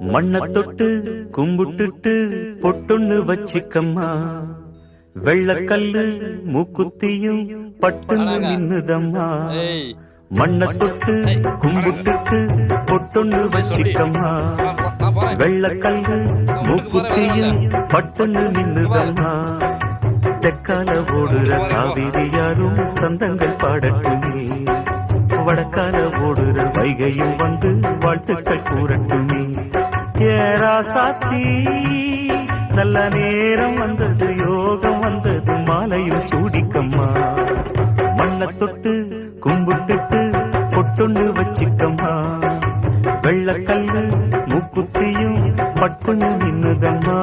மண்ண தொட்டு கும்பிட்டுட்டு பொட்டொன்னு வச்சிக்கம்மா, வெள்ளக்கல்லு மூக்குத்தியும் பட்டுன்னு நின்னுதம்மா. மண்ண தொட்டு கும்பிட்டுட்டு பொட்டொன்னு வச்சிக்கம்மா, வெள்ளக்கல்லு மூக்குத்தியும் பட்டுன்னு நின்னுதம்மா. தெற்கால ஓடுற காவிரி யாரும் சந்தங்கள் பாடட்டுமே, வடக்கால ஓடுற வைகையும் வந்து வாழ்த்துக்கள் கூறட்டுமே. ஏராசாத்தி நல்ல நேரம் வந்தது, யோகம் வந்தது, மாலையும் சூடிக்கம்மா. மண்ண தொட்டு கும்பிட்டுட்டு பொட்டொன்னு வச்சிக்கம்மா, வெள்ளக்கல்லு மூக்குத்தியும் பட்டுன்னு நின்னுதம்மா.